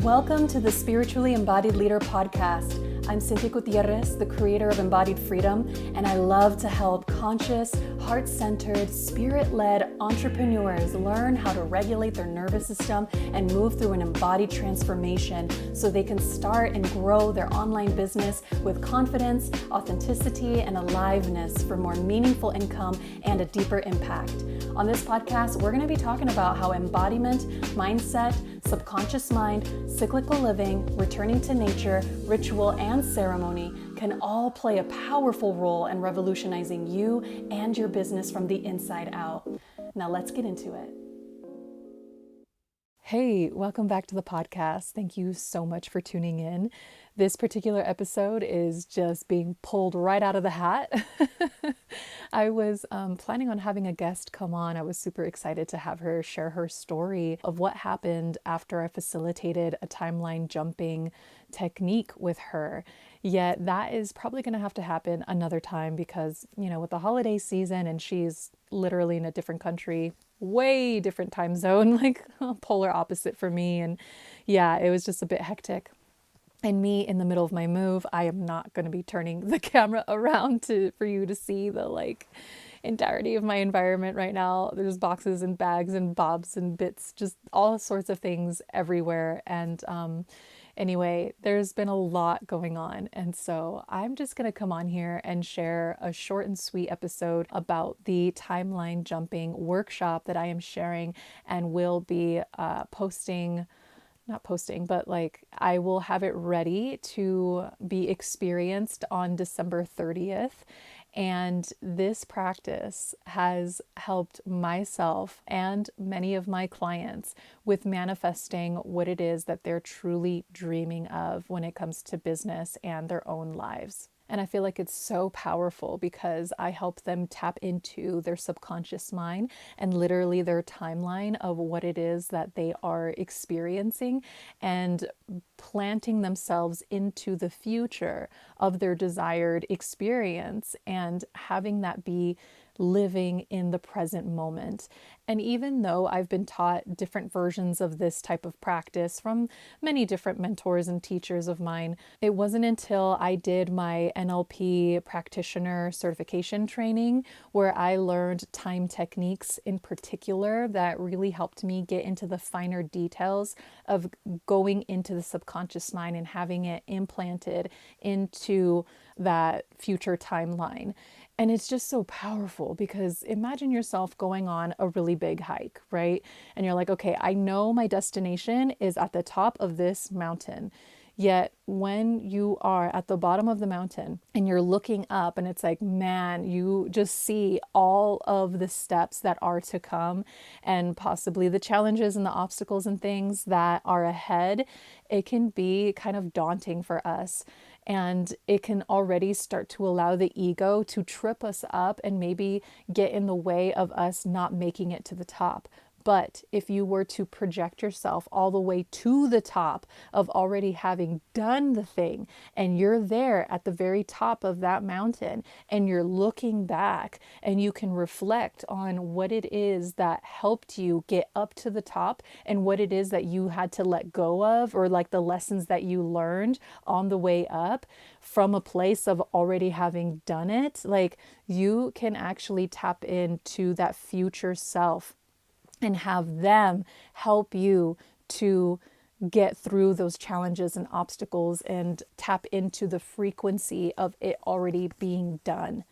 Welcome to the Spiritually Embodied Leader podcast. I'm Cynthia Gutierrez, the creator of Embodied Freedom, and I love to help conscious, heart-centered, spirit-led entrepreneurs learn how to regulate their nervous system and move through an embodied transformation so they can start and grow their online business with confidence, authenticity, and aliveness for more meaningful income and a deeper impact. On this podcast, we're going to be talking about how embodiment, mindset, subconscious mind, cyclical living, returning to nature, ritual, and ceremony can all play a powerful role in revolutionizing you and your business from the inside out. Now let's get into it. Hey, welcome back to the podcast. Thank you so much for tuning in. This particular episode is just being pulled right out of the hat. I was planning on having a guest come on. I was super excited to have her share her story of what happened after I facilitated a timeline jumping technique with her. Yet that is probably going to have to happen another time because, with the holiday season and she's literally in a different country, way different time zone, like polar opposite for me. And yeah, it was just a bit hectic. And me in the middle of my move, I am not going to be turning the camera around for you to see the entirety of my environment right now. There's boxes and bags and bobs and bits, just all sorts of things everywhere. And anyway, there's been a lot going on. And so I'm just going to come on here and share a short and sweet episode about the timeline jumping workshop that I am sharing and will be I will have it ready to be experienced on December 30th. And this practice has helped myself and many of my clients with manifesting what it is that they're truly dreaming of when it comes to business and their own lives. And I feel like it's so powerful because I help them tap into their subconscious mind and literally their timeline of what it is that they are experiencing and planting themselves into the future of their desired experience and having that be living in the present moment. And even though I've been taught different versions of this type of practice from many different mentors and teachers of mine, it wasn't until I did my NLP practitioner certification training where I learned time techniques in particular that really helped me get into the finer details of going into the subconscious mind and having it implanted into that future timeline. And it's just so powerful because imagine yourself going on a really big hike, right? And you're like, okay, I know my destination is at the top of this mountain. Yet when you are at the bottom of the mountain and you're looking up and it's like, man, you just see all of the steps that are to come and possibly the challenges and the obstacles and things that are ahead, it can be kind of daunting for us. And it can already start to allow the ego to trip us up and maybe get in the way of us not making it to the top. But if you were to project yourself all the way to the top of already having done the thing, and you're there at the very top of that mountain, and you're looking back, and you can reflect on what it is that helped you get up to the top, and what it is that you had to let go of, or like the lessons that you learned on the way up from a place of already having done it, like you can actually tap into that future self and have them help you to get through those challenges and obstacles and tap into the frequency of it already being done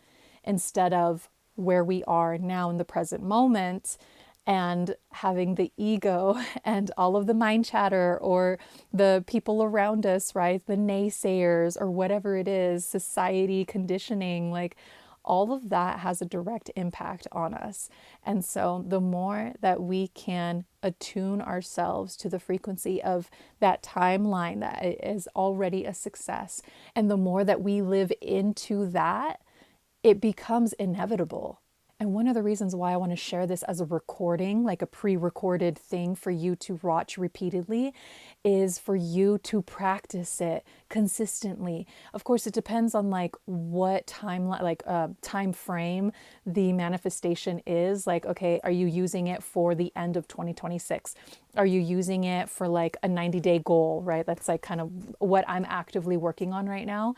instead of where we are now in the present moment and having the ego and all of the mind chatter or the people around us, right? The naysayers or whatever it is, society conditioning, like all of that has a direct impact on us. And so the more that we can attune ourselves to the frequency of that timeline that is already a success, and the more that we live into that, it becomes inevitable. And one of the reasons why I want to share this as a recording, like a pre-recorded thing for you to watch repeatedly, is for you to practice it consistently. Of course, it depends on like what timeline, like time frame the manifestation is. Like, okay, are you using it for the end of 2026? Are you using it for like a 90-day goal, right? That's like kind of what I'm actively working on right now.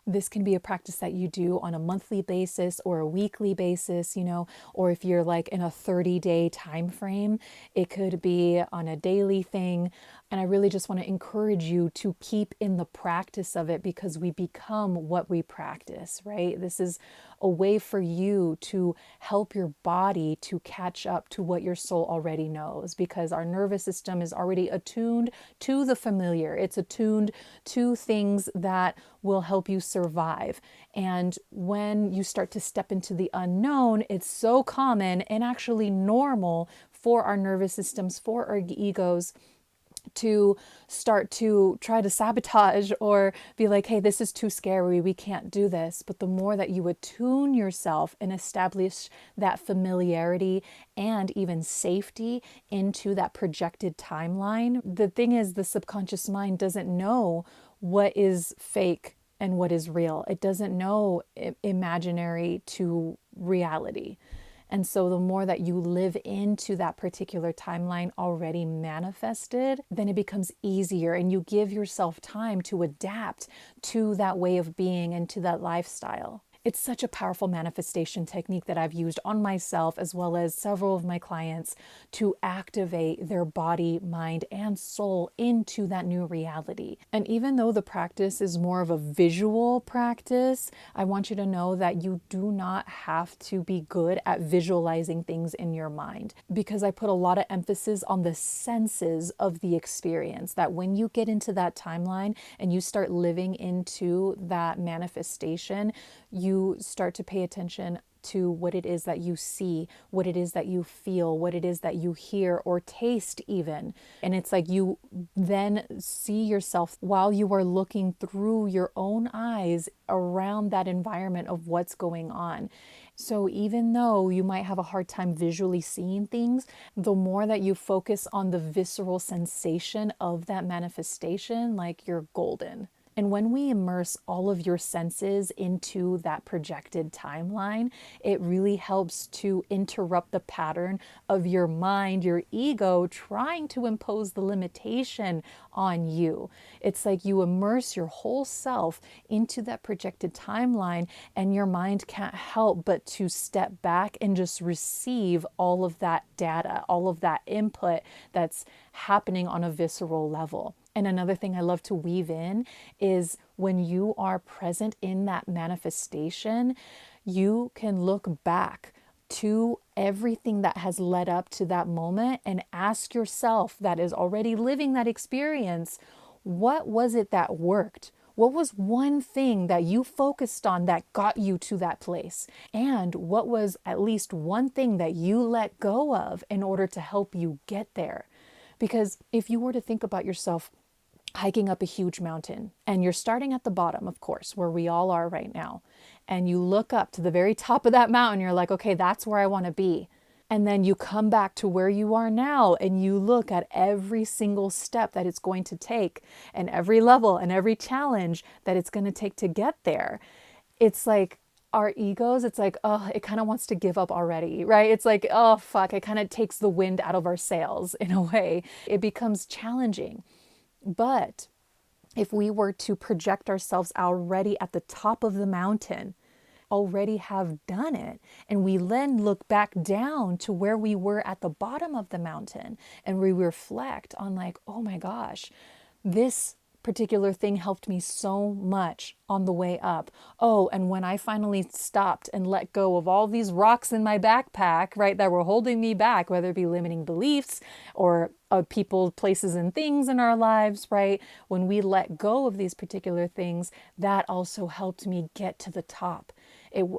This can be a practice that you do on a monthly basis or a weekly basis, you know, or if you're like in a 30-day time frame, it could be on a daily thing. And I really just want to encourage you to keep in the practice of it, because we become what we practice, right? This is a way for you to help your body to catch up to what your soul already knows, because our nervous system is already attuned to the familiar. It's attuned to things that will help you survive. And when you start to step into the unknown, it's so common and actually normal for our nervous systems, for our egos, to start to try to sabotage or be like, hey, this is too scary, we can't do this. But the more that you attune yourself and establish that familiarity and even safety into that projected timeline, the thing is, the subconscious mind doesn't know what is fake and what is real. It doesn't know imaginary to reality. And so the more that you live into that particular timeline already manifested, then it becomes easier and you give yourself time to adapt to that way of being and to that lifestyle. It's such a powerful manifestation technique that I've used on myself as well as several of my clients to activate their body, mind, and soul into that new reality. And even though the practice is more of a visual practice, I want you to know that you do not have to be good at visualizing things in your mind, because I put a lot of emphasis on the senses of the experience, that when you get into that timeline and you start living into that manifestation, you start to pay attention to what it is that you see, what it is that you feel, what it is that you hear or taste even. And it's like you then see yourself while you are looking through your own eyes around that environment of what's going on. So even though you might have a hard time visually seeing things, the more that you focus on the visceral sensation of that manifestation, like, you're golden. And when we immerse all of your senses into that projected timeline, it really helps to interrupt the pattern of your mind, your ego, trying to impose the limitation on you. It's like you immerse your whole self into that projected timeline, and your mind can't help but to step back and just receive all of that data, all of that input that's happening on a visceral level. And another thing I love to weave in is when you are present in that manifestation, you can look back to everything that has led up to that moment and ask yourself, that is already living that experience, what was it that worked? What was one thing that you focused on that got you to that place? And what was at least one thing that you let go of in order to help you get there? Because if you were to think about yourself hiking up a huge mountain, and you're starting at the bottom, of course, where we all are right now, and you look up to the very top of that mountain, you're like, okay, that's where I want to be. And then you come back to where you are now and you look at every single step that it's going to take and every level and every challenge that it's going to take to get there. It's like our egos, it's like, oh, it kind of wants to give up already, right? It's like, oh, fuck, it kind of takes the wind out of our sails in a way. It becomes challenging. But if we were to project ourselves already at the top of the mountain, already have done it, and we then look back down to where we were at the bottom of the mountain and we reflect on, like, oh my gosh, this particular thing helped me so much on the way up. Oh, and when I finally stopped and let go of all these rocks in my backpack, right, that were holding me back, whether it be limiting beliefs or people, places, and things in our lives, right? When we let go of these particular things, that also helped me get to the top.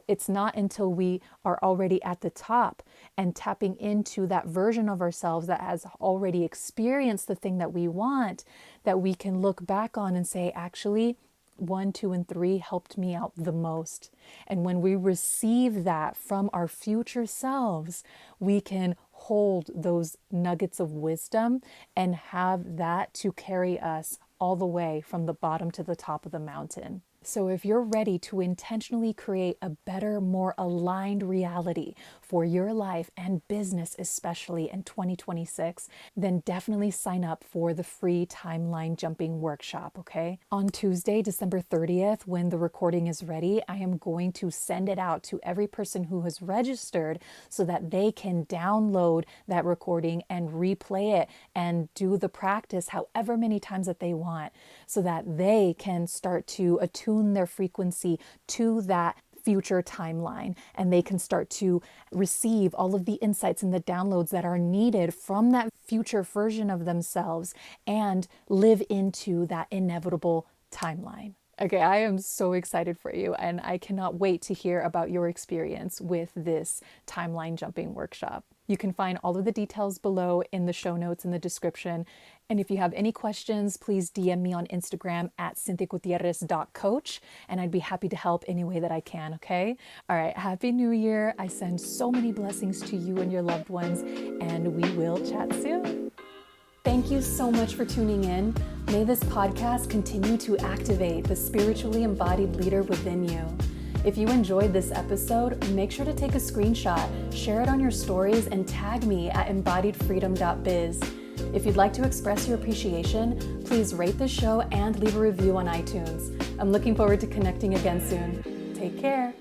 It's not until we are already at the top and tapping into that version of ourselves that has already experienced the thing that we want, that we can look back on and say, actually, 1, 2, and 3 helped me out the most. And when we receive that from our future selves, we can hold those nuggets of wisdom and have that to carry us all the way from the bottom to the top of the mountain. So if you're ready to intentionally create a better, more aligned reality for your life and business, especially in 2026, then definitely sign up for the free timeline jumping workshop, okay? On Tuesday, December 30th, when the recording is ready, I am going to send it out to every person who has registered so that they can download that recording and replay it and do the practice however many times that they want, so that they can start to attune their frequency to that future timeline, and they can start to receive all of the insights and the downloads that are needed from that future version of themselves and live into that inevitable timeline. Okay, I am so excited for you, and I cannot wait to hear about your experience with this timeline jumping workshop. You can find all of the details below in the show notes in the description. And if you have any questions, please DM me on Instagram at cynthiagutierrez.coach, and I'd be happy to help any way that I can, okay? All right, Happy New Year. I send so many blessings to you and your loved ones, and we will chat soon. Thank you so much for tuning in. May this podcast continue to activate the spiritually embodied leader within you. If you enjoyed this episode, make sure to take a screenshot, share it on your stories, and tag me at embodiedfreedom.biz. If you'd like to express your appreciation, please rate the show and leave a review on iTunes. I'm looking forward to connecting again soon. Take care.